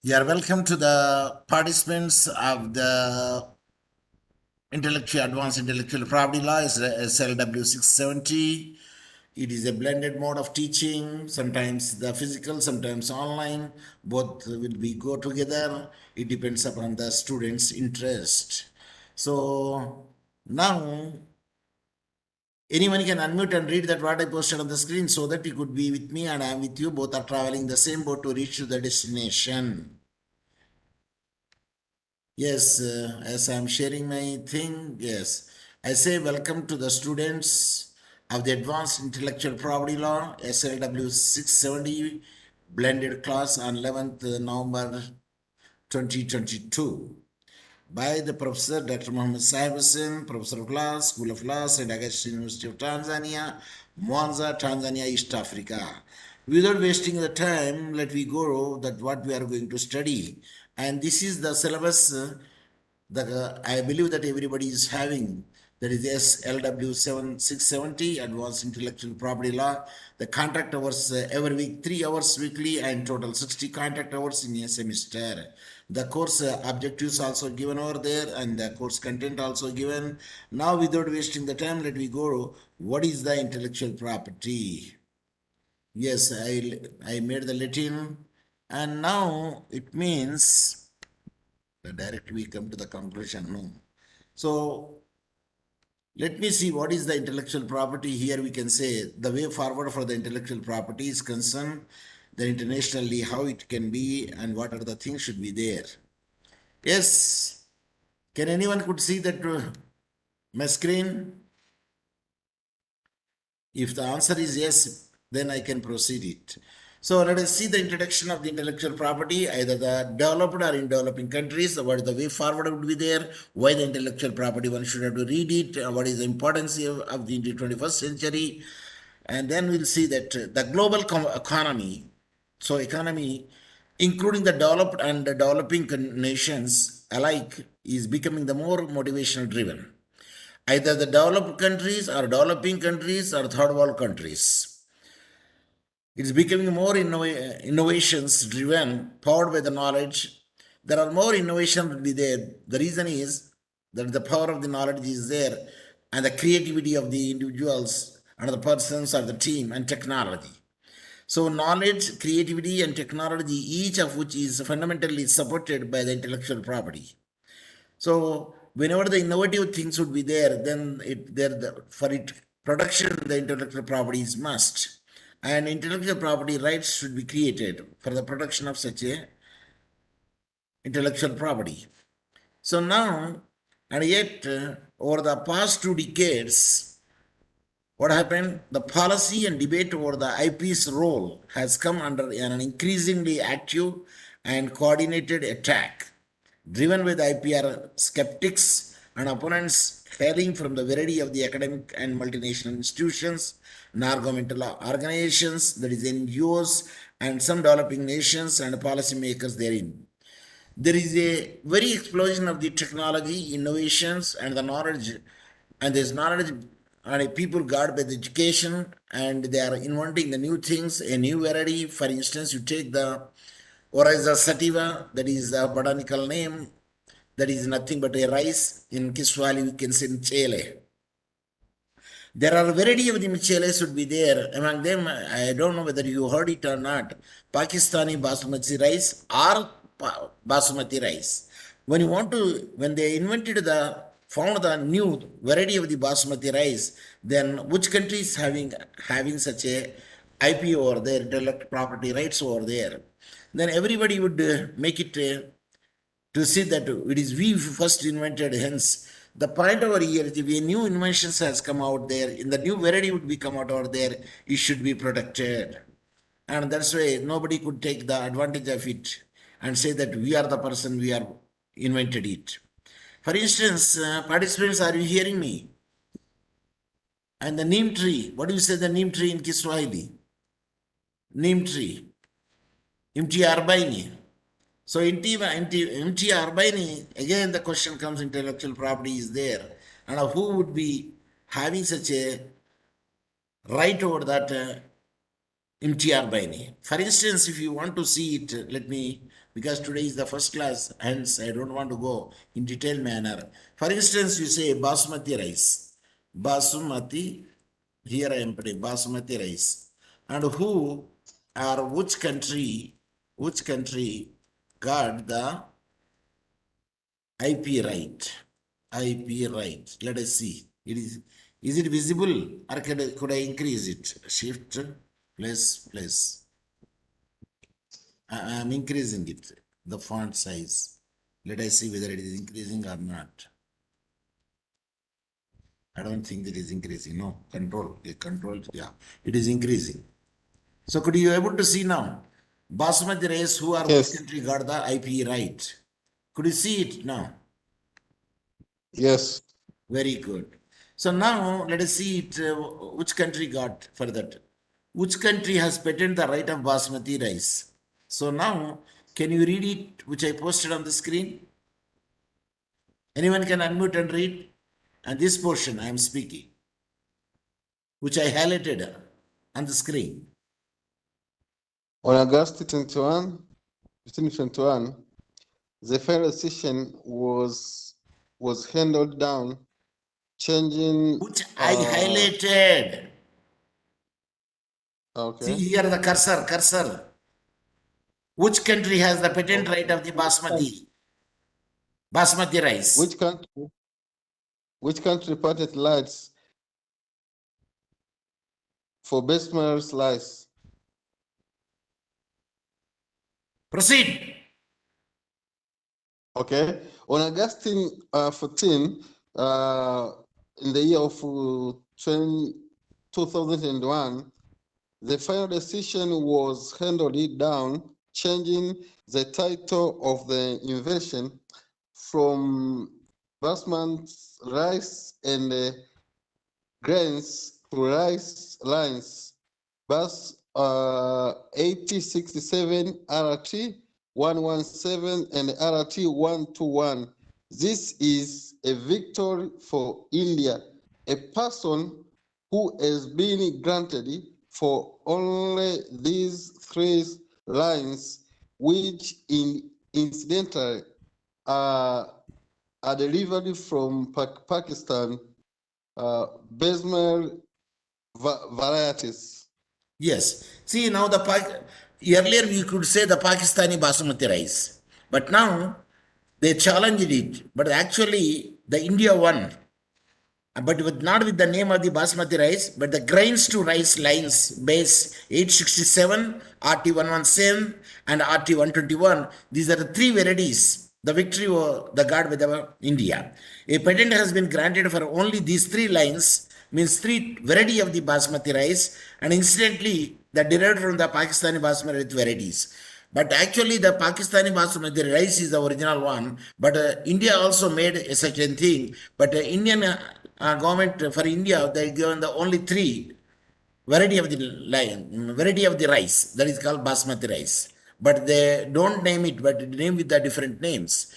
You are welcome to the participants of the Advanced Intellectual Property Law, SLW 670. It is a blended mode of teaching, sometimes the physical, sometimes online. Both will be go together. It depends upon the student's interest. So now anyone can unmute and read that what I posted on the screen so that you could be with me and I am with you. Both are traveling the same boat to reach to the destination. Yes, as I'm sharing my thing, yes, I say welcome to the students of the Advanced Intellectual Property Law, SLW 670, blended class on 11th November 2022 by the Professor Dr. Mohammed Saheb, Professor of Law, School of Law, St. Augustine University of Tanzania, Mwanza, Tanzania, East Africa. Without wasting the time, let me go that what we are going to study. And this is the syllabus that I believe that everybody is having. That is SLW 670, Advanced Intellectual Property Law. The contract hours every week, 3 hours weekly, and total 60 contract hours in a semester. The course objectives also given over there, and the course content also given. Now, without wasting the time, let me go. What is the intellectual property? Yes, I made the Latin, and now it means directly we come to the conclusion. No. So let me see what is the intellectual property. Here we can say the way forward for the intellectual property is concerned, the internationally how it can be and what are the things should be there. Yes, can anyone could see that my screen? If the answer is yes, then I can proceed it. So let us see the introduction of the intellectual property, either the developed or in developing countries. What is the way forward would be there? Why the intellectual property? One should have to read it. What is the importance of the 21st century? And then we'll see that the global economy, so economy, including the developed and the developing nations alike, is becoming the more motivational driven. Either the developed countries or developing countries or third world countries. It's becoming more innovations driven, powered by the knowledge. There are more innovation will be there. The reason is that the power of the knowledge is there and the creativity of the individuals and the persons or the team and technology. So knowledge, creativity and technology, each of which is fundamentally supported by the intellectual property. So whenever the innovative things would be there, then for it production, the intellectual property is must. And intellectual property rights should be created for the production of such a intellectual property. So now, and yet over the past 2 decades, what happened? The policy and debate over the IP's role has come under an increasingly active and coordinated attack, driven by the IPR skeptics and opponents hailing from the variety of the academic and multinational institutions, non-governmental organizations, that is NGOs, and some developing nations and policymakers therein. There is a very explosion of the technology, innovations, and the knowledge, and there's knowledge and people guarded by the education, and they are inventing the new things, a new variety. For instance, you take the Oryza sativa, that is a botanical name, that is nothing but a rice. In Kiswahili, we can say mchele. There are a variety of the mcheles would be there. Among them, I don't know whether you heard it or not, Pakistani basmati rice or basmati rice. When they found the new variety of the basmati rice, then which country is having such a IP over there, intellectual property rights over there? Then everybody would make it to see that it is we first invented. Hence, the point over here is if a new inventions has come out there, in the new variety would be come out over there, it should be protected. And that's why nobody could take the advantage of it and say that we are the person, we are invented it. For instance, participants, are you hearing me? And the neem tree, what do you say the neem tree in Kiswahili? Neem tree. Imti arbaini. So MT Arbini, again the question comes, intellectual property is there. And who would be having such a right over that MT Arbini? For instance, if you want to see it, let me because today is the first class, hence I don't want to go in detailed manner. For instance, you say basmati rice. Basmati, here I am putting basmati rice. And who or which country got the IP right? IP right. Let us see. Is it visible or could I increase it? Shift plus. I am increasing it, the font size. Let us see whether it is increasing or not. I don't think it is increasing. No, control, yeah, it is increasing. So could you able to see now? Basmati rice, who or which Yes. country got the IP right? Could you see it now? Yes. Very good. So now let us see it, which country got for that. Which country has patented the right of basmati rice? So now, can you read it, which I posted on the screen? Anyone can unmute and read? And this portion I am speaking, which I highlighted on the screen. On August 21, 2021, the final decision was handed down, changing. Which I highlighted. See Okay. here the cursor. Which country has the patent right of the basmati rice? Which country patented rights for basmati rice? Proceed. Okay. On August 14, in the year of 2001, the final decision was handed down, changing the title of the invention from basmati rice and grains to rice lines. Bus 8067 RT 117 and RT 121. This is a victory for India, a person who has been granted for only these three lines, which incidentally are delivered from Pakistan, basmati varieties. Yes. See now earlier we could say the Pakistani basmati rice, but now they challenged it. But actually the India one, but not with the name of the basmati rice, but the grains to rice lines base 867, RT117, and RT121. These are the three varieties. The victory or the God with our India. A patent has been granted for only these three lines, means three variety of the basmati rice, and incidentally, that derived from the Pakistani basmati varieties. But actually, the Pakistani basmati rice is the original one. But India also made a certain thing. But Indian government for India, they given the only three variety of the rice that is called basmati rice. But they don't name it, but name with the different names.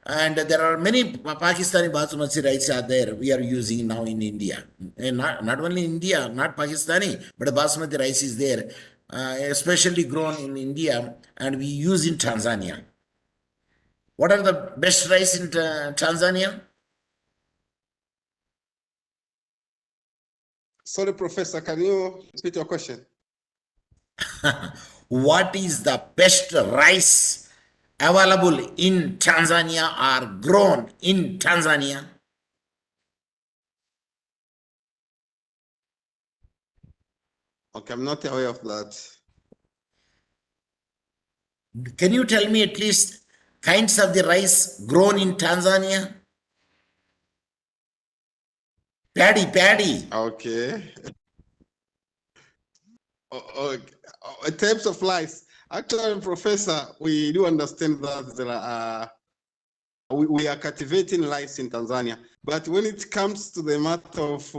And there are many Pakistani basmati rice are there we are using now in India. And not only India, not Pakistani, but basmati rice is there, especially grown in India and we use in Tanzania. What are the best rice in Tanzania? Sorry, Professor, can you repeat your question? What is the best rice available in Tanzania or grown in Tanzania? Okay, I'm not aware of that. Can you tell me at least kinds of the rice grown in Tanzania? Paddy. Okay. In terms of lice, actually, Professor, we do understand that there are we are cultivating lice in Tanzania, but when it comes to the matter of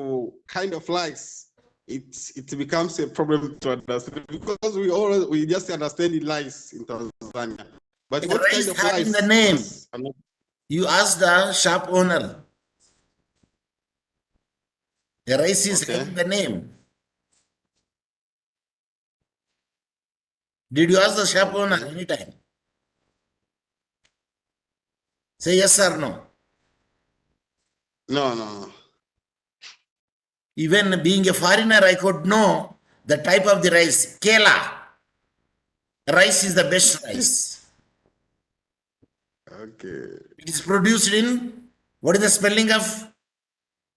kind of lice, it becomes a problem to understand because we just understand the lice in Tanzania. But A what kind rice of having the lice? name. You ask the shop owner. The rice is Okay. having the name. Did you ask the shop owner anytime? Say yes or no. No, no, no. Even being a foreigner, I could know the type of the rice. Kela. Rice is the best rice. Okay. It is produced in, what is the spelling of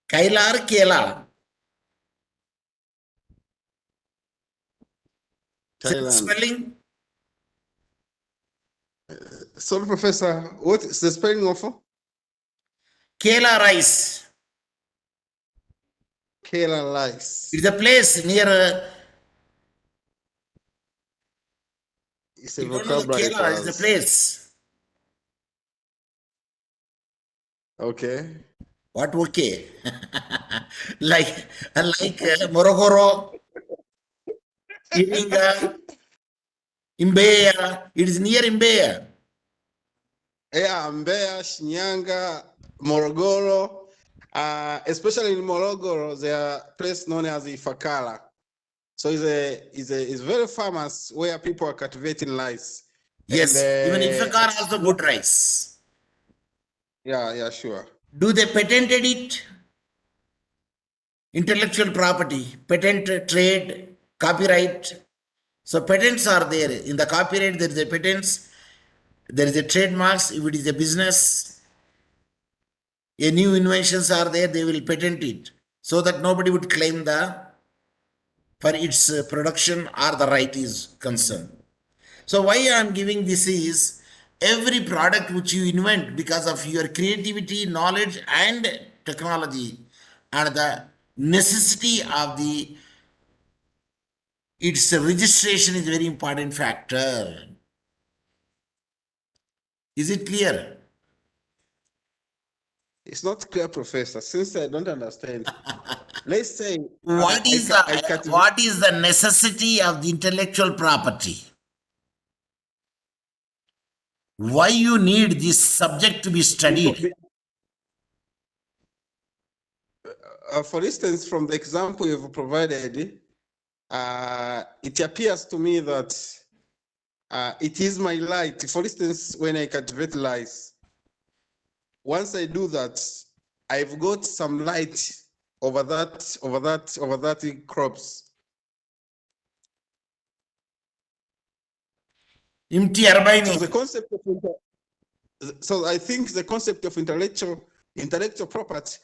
Kaila or Kela? Say the Thailand. spelling. Sorry, Professor, what is the spelling of Kela rice. Kela It rice? is a place near, It's a you don't know the vocabulary Kela, for it is a us. place. Okay. What okay? like Morogoro, Iringa, Imbeya. It is near Imbeya. Yeah, Mbeya, Shinyanga, Morogoro. Especially in Morogoro, there are a place known as Ifakara. So it's very famous where people are cultivating rice. And Yes, even Ifakar it's also good rice. yeah, sure. Do they patented it? Intellectual property, patent, trade, copyright. So patents are there. In the copyright, there is a patents, there is a trademarks. If it is a business, a new inventions are there, they will patent it so that nobody would claim the for its production or the right is concerned. So why I am giving this is every product which you invent because of your creativity, knowledge and technology and the necessity of the its registration is very important factor. Is it clear? It's not clear, Professor, since I don't understand. Let's say What is I the cultivate. what is the necessity of the intellectual property? Why you need this subject to be studied? For instance, from the example you've provided, it appears to me that it is my light. For instance, when I cultivate lice, once I do that, I've got some light over that crops. Imti So Arbaini. the concept of so I think the concept of intellectual property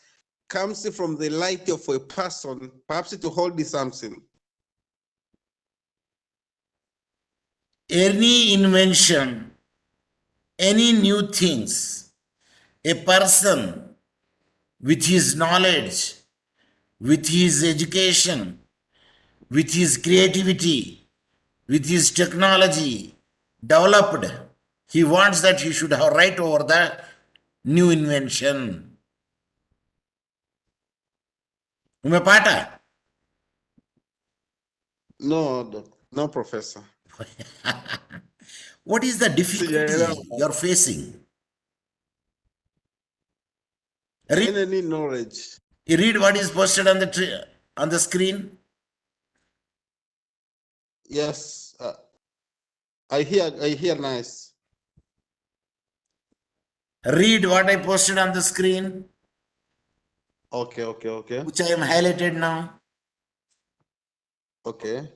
comes from the light of a person, perhaps to hold something. Any invention, any new things, a person with his knowledge, with his education, with his creativity, with his technology developed, he wants that he should have right over the new invention. Umepata? No, Professor. What is the Sijaelewa. difficulty you're facing? Read, Any knowledge. you read what is posted on the screen. Yes, I hear nice. Read what I posted on the screen, Okay. which I am highlighted now. Okay.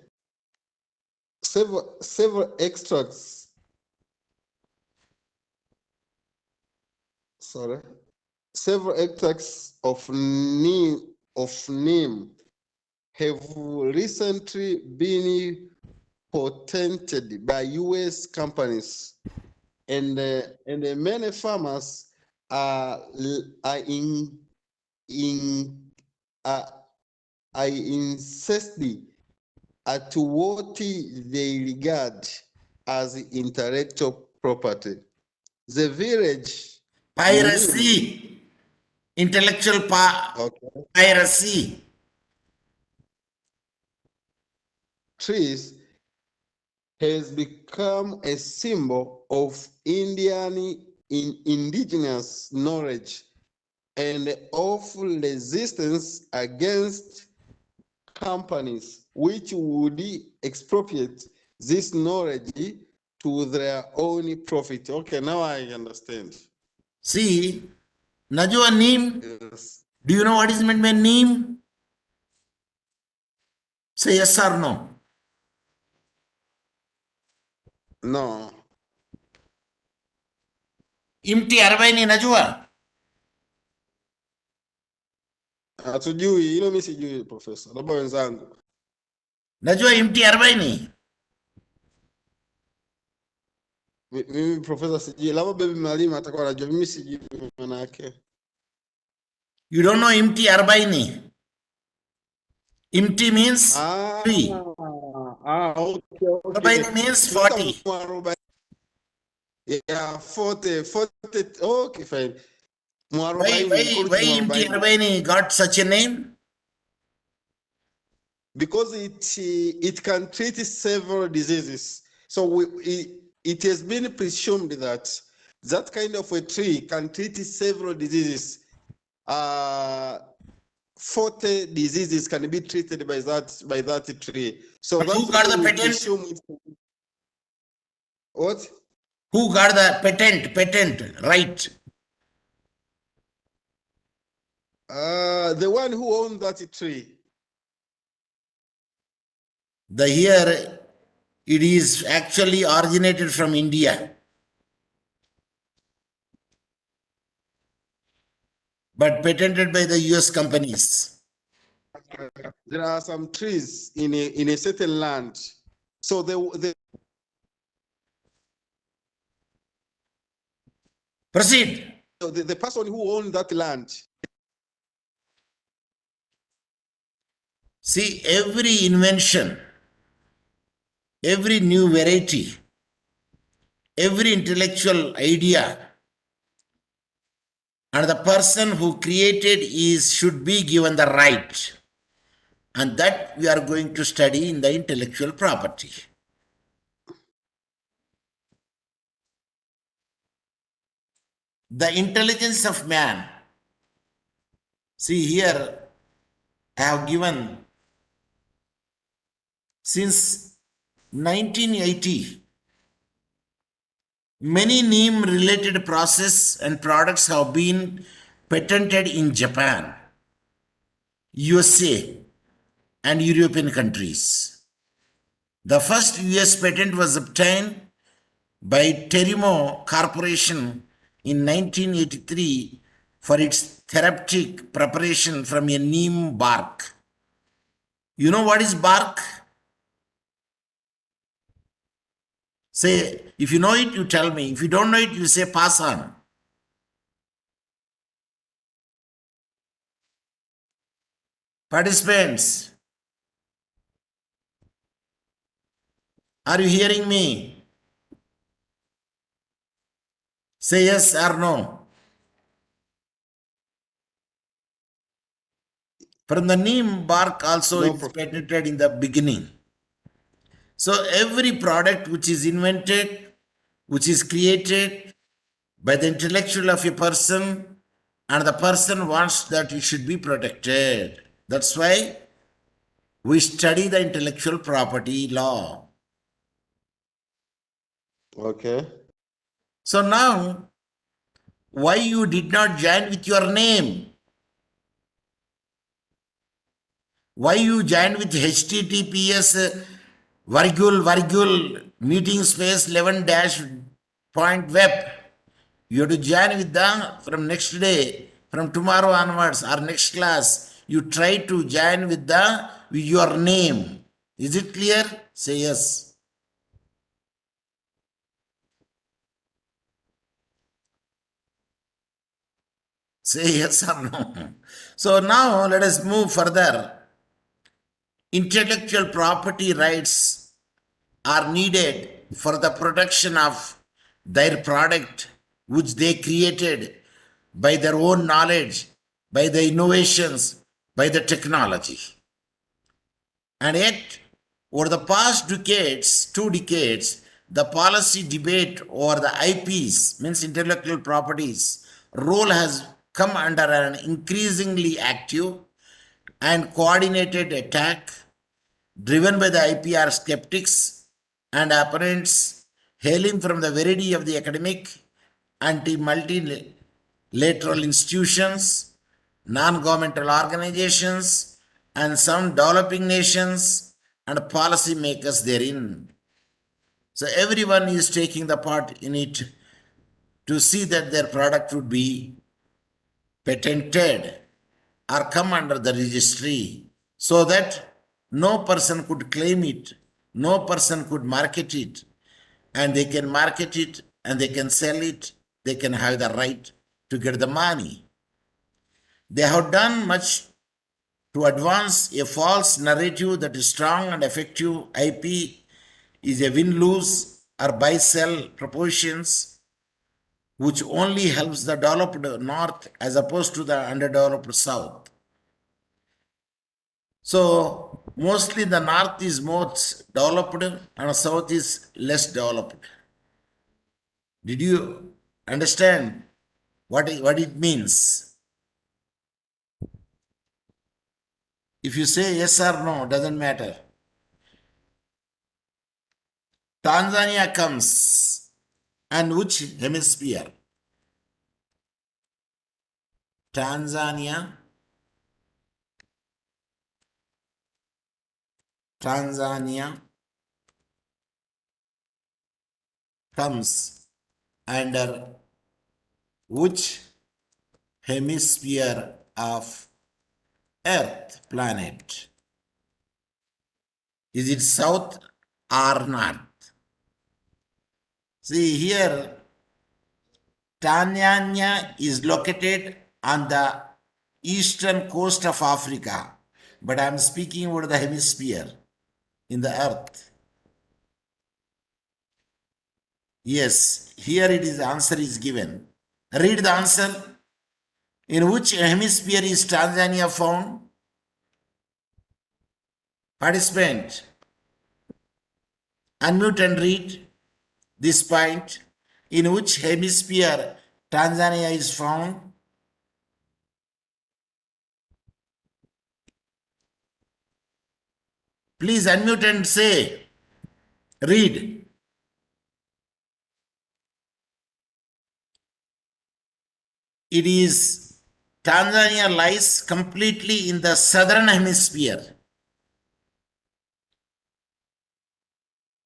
Several extracts. Sorry. Several extracts of neem have recently been patented by U.S. companies, and many farmers are insisting at what they regard as intellectual property. The village neem, Piracy, intellectual okay, piracy. trees has become a symbol of indigenous knowledge and of resistance against companies which would expropriate this knowledge to their own profit. Okay, now I understand. See, Najwa, neem. Yes. Do you know what is meant by neem? Say yes or no. No. Imti 40 Najwa. Hatujui hilo, mimi sijui profesa, labda wenzangu. Najwa imti 40. Mimi profesa sijui, labda baby mwalimu atakuwa anajua, mimi sijui maana yake. You don't know imti 40. Imti means 3. Okay, okay. 40 means 40. Yeah, 40, okay, fine. Why imti 40 got such a name? Because it can treat several diseases. So it has been presumed that that kind of a tree can treat several diseases. 40 diseases can be treated by that tree. So But who got the patent? What? Who got the patent, right? The one who owned that tree. Here it is actually originated from India. But patented by the US companies. There are some trees in a certain land. So Proceed. the person who owned that land. See, every invention, every new variety, every intellectual idea, and the person who created should be given the right. And that we are going to study in the intellectual property. The intelligence of man. See here, I have given since 1980, many neem related process and products have been patented in Japan, USA, and European countries. The first US patent was obtained by Terimo Corporation in 1983 for its therapeutic preparation from a neem bark. You know what is bark? Say, if you know it, you tell me. If you don't know it, you say pass on. Participants, are you hearing me? Say yes or no. From the neem bark also No, it is patented in the beginning. So every product which is invented, which is created by the intellectual of a person, and the person wants that it should be protected. That's why we study the intellectual property law. Okay. So now, why you did not join with your name? Why you joined with HTTPS meeting space 11 dash point web? You have to join with from next day, from tomorrow onwards, or next class, you try to join with your name. Is it clear? Say yes. Say yes or no. So now let us move further. Intellectual property rights are needed for the production of their product which they created by their own knowledge, by the innovations, by the technology. And yet, over the past decades, 2 decades, the policy debate over the IPs, means intellectual properties, role has come under an increasingly active and coordinated attack driven by the IPR skeptics and opponents hailing from the variety of the academic, multi lateral institutions, non-governmental organizations, and some developing nations and policymakers therein. So everyone is taking the part in it to see that their product would be patented or come under the registry so that no person could claim it, no person could market it, and they can market it and they can sell it, they can have the right to get the money. They have done much to advance a false narrative that is strong and effective IP is a win-lose or buy-sell propositions which only helps the developed North as opposed to the underdeveloped South. So mostly the North is most developed and South is less developed. Did you understand what it means? If you say yes or no, doesn't matter. Tanzania comes, and which hemisphere? Tanzania comes under which hemisphere of Earth planet? Is it south or north? See here, Tanzania is located on the eastern coast of Africa, but I am speaking about the hemisphere in the earth. Yes, here it is, the answer is given. Read the answer. In which hemisphere is Tanzania found? Participant, unmute and read this point. In which hemisphere Tanzania is found? Please unmute and say, read. It is, Tanzania lies completely in the southern hemisphere.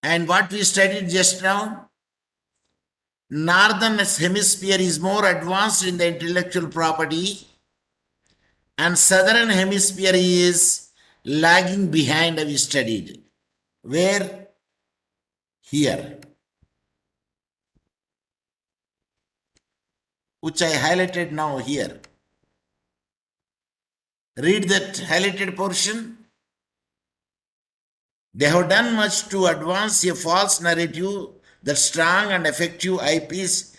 And what we studied just now, northern hemisphere is more advanced in the intellectual property and southern hemisphere is lagging behind, we studied. Where? Here, which I highlighted now here. Read that highlighted portion. They have done much to advance a false narrative that strong and effective IPs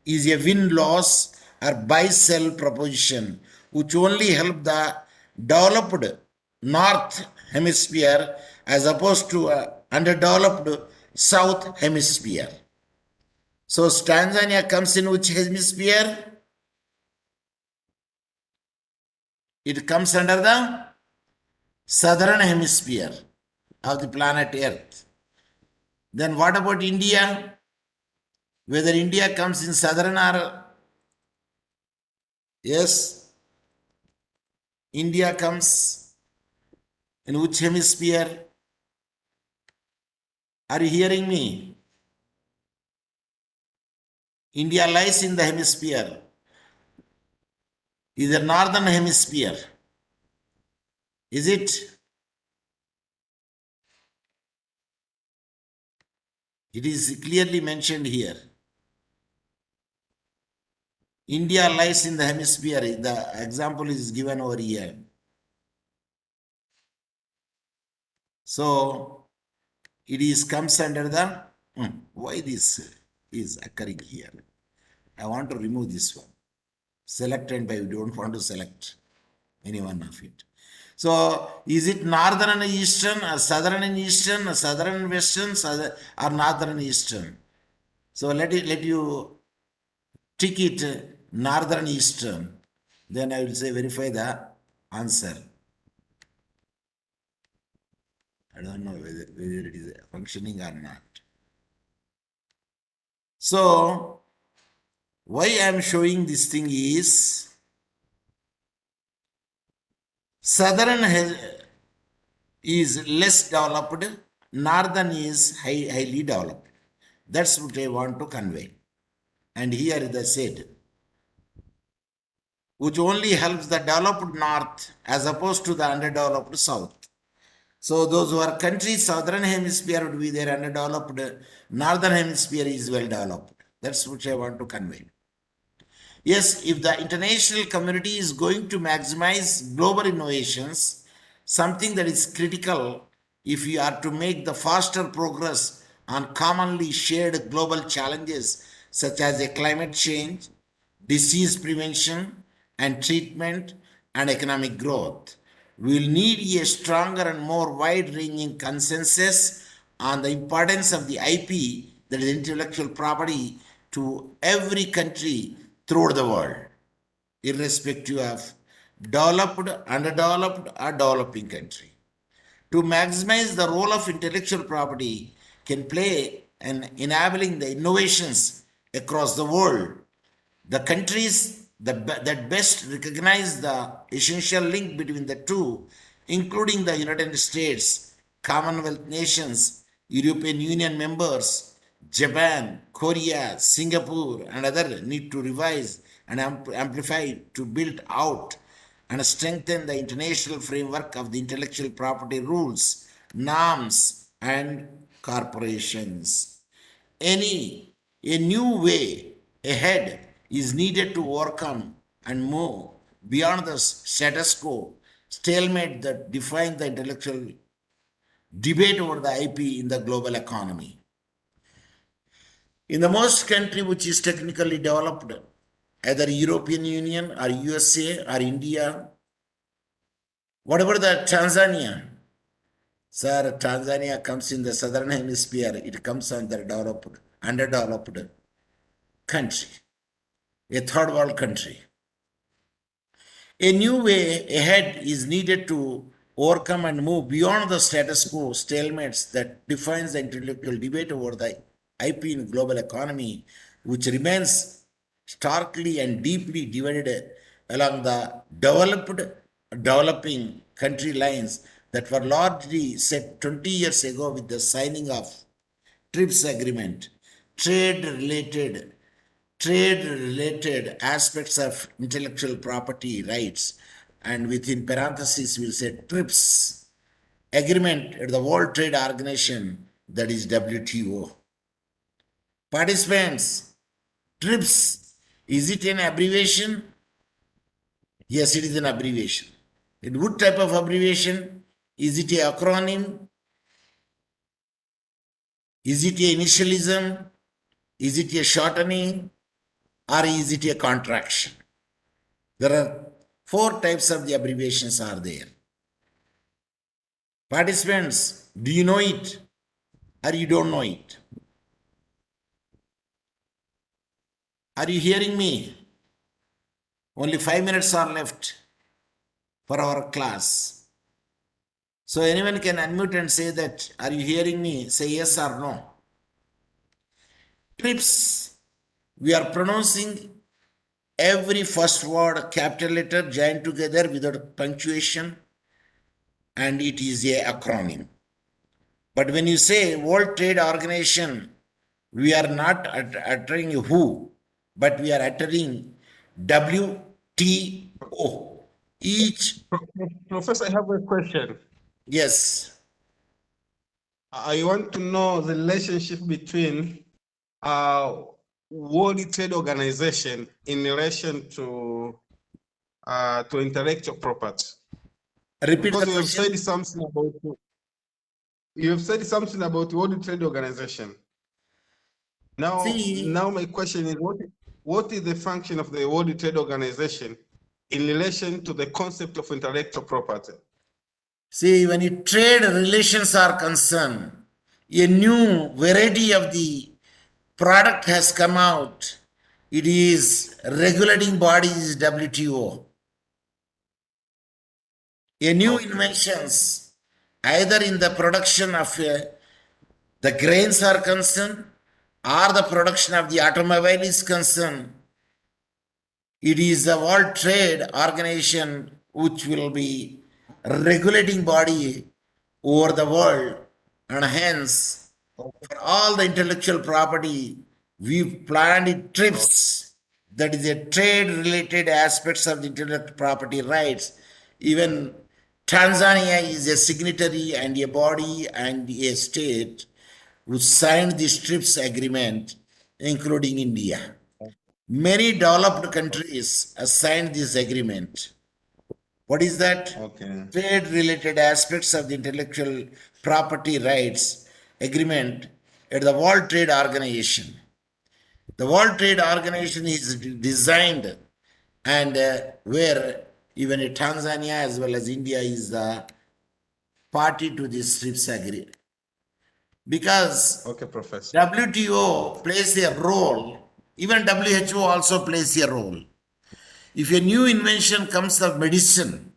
is a win-loss or buy-sell proposition, which only help the developed North Hemisphere as opposed to underdeveloped South Hemisphere. So Tanzania comes in which hemisphere? It comes under the southern hemisphere of the planet Earth. Then what about India? Whether India comes in southern or... Yes, India comes in which hemisphere? Are you hearing me? India lies in the hemisphere, is the northern hemisphere. Is it? It is clearly mentioned here. India lies in the hemisphere. The example is given over here. So it is comes under the why this is occurring here? I want to remove this one. Select and by we don't want to select any one of it. So is it northern and eastern or southern and eastern or southern and western or northern and eastern? So let you tick it northern eastern. Then I will say verify the answer. I don't know whether it is functioning or not. So Why I am showing this thing is southern is less developed, northern is highly developed. That's what I want to convey. And here is the said, which only helps the developed north as opposed to the underdeveloped south. So those who are countries, southern hemisphere would be there underdeveloped, northern hemisphere is well developed. That's what I want to convey. Yes, if the international community is going to maximize global innovations, something that is critical if we are to make the faster progress on commonly shared global challenges such as a climate change, disease prevention and treatment, and economic growth. We will need a stronger and more wide ranging consensus on the importance of the IP, that is intellectual property, to every country throughout the world, irrespective of developed, underdeveloped, or developing country. To maximize the role of intellectual property can play in enabling the innovations across the world. The countries that best recognize the essential link between the two, including the United States, Commonwealth nations, European Union members, Japan, Korea, Singapore, and others, need to revise and amplify to build out and strengthen the international framework of the intellectual property rules, norms, and corporations. A new way ahead is needed to overcome and move beyond the status quo stalemate that defines the intellectual debate over the IP in the global economy. In the most country which is technically developed, either European Union or USA or India, whatever the Tanzania, sir, Tanzania comes in the southern hemisphere, it comes under developed, underdeveloped country, a third world country. A new way ahead is needed to overcome and move beyond the status quo stalemates that defines the intellectual debate over the IP in global economy, which remains starkly and deeply divided along the developing country lines that were largely set 20 years ago with the signing of TRIPS agreement, trade related aspects of intellectual property rights, and within parentheses we'll say TRIPS agreement at the World Trade Organization, that is WTO. Participants, TRIPS, is it an abbreviation? Yes, it is an abbreviation. In what type of abbreviation? Is it an acronym? Is it a initialism? Is it a shortening? Or is it a contraction? There are 4 types of the abbreviations are there. Participants, do you know it or you don't know it? Are you hearing me? Only 5 minutes are left for our class. So anyone can unmute and say that, are you hearing me? Say yes or no. TRIPS, we are pronouncing every first word capital letter joined together without punctuation, and it is a acronym. But when you say World Trade Organization, we are not uttering who, but we are uttering WTO. Each, Professor, I have a question. yes, I want to know the relationship between World Trade Organization in relation to intellectual property. repeat Because the you have question. said something about World Trade Organization. Now, See, my question is, what is the function of the World Trade Organization in relation to the concept of intellectual property? when you trade relations are concerned, a new variety of the product has come out. It is regulating body is WTO. A new Okay. inventions, either in the production of the grains are concerned, or the production of the automobile is concerned, It is the World Trade Organization which will be regulating body over the world, and hence for all the intellectual property we've planned trips, that is a trade related aspects of the intellectual property rights. Even Tanzania is a signatory and a body and a state who signed this TRIPS agreement, including India. Many developed countries have signed this agreement. What is that? Okay. Trade related aspects of the intellectual property rights agreement at the World Trade Organization. The World Trade Organization is designed, and where even Tanzania as well as India is the party to this TRIPS agreement. Because Okay, Professor. WTO plays a role, even WHO also plays a role. If a new invention comes of medicine,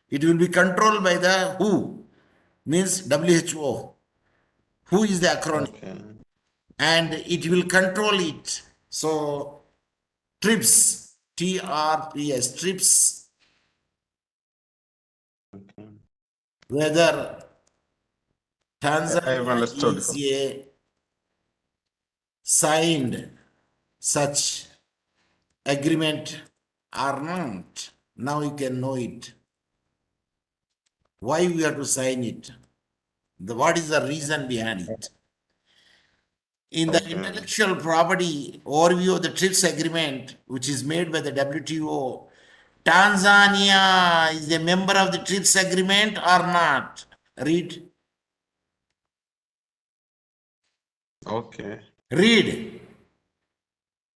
it will be controlled by the WHO, means WHO. WHO is the acronym, Okay. and it will control it. So TRIPS, TRPS, TRIPS, Okay. whether I have Tanzania understood. is a signed such agreement or not. Now you can know it. Why we have to sign it? What is the reason behind it? In the Okay. intellectual property overview of the TRIPS agreement, which is made by the WTO, Tanzania is a member of the TRIPS agreement or not? Read. Okay. Read.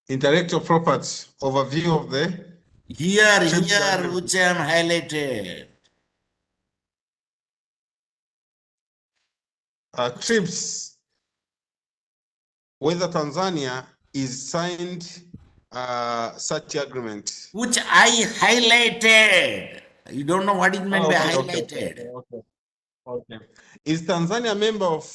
Intellectual property overview of the Here, TRIPS here, agreement. which I am highlighted. TRIPS, whether Tanzania is signed such agreement. Which I highlighted. You don't know what is meant by highlighted. Okay. Is Tanzania a member of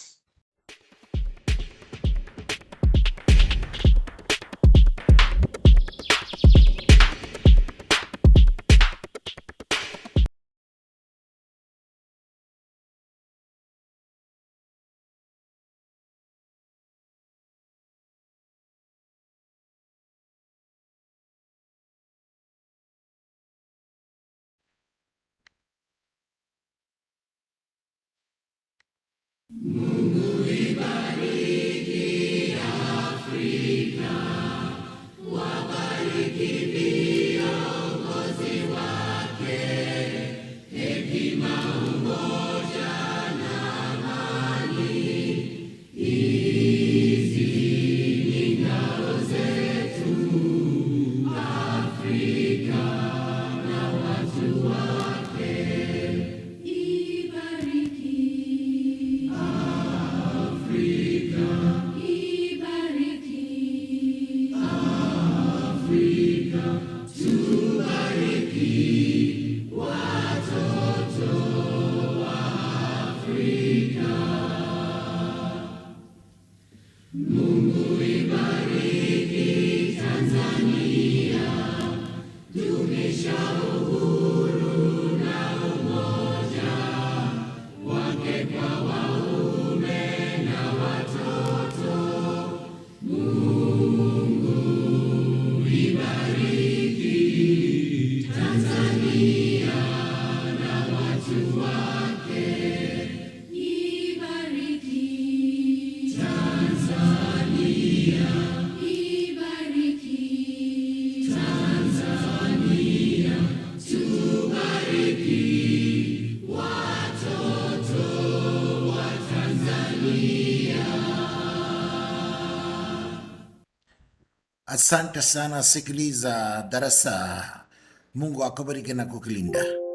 Asante sana, sikiliza darasa. Mungu akubariki na kukulinda.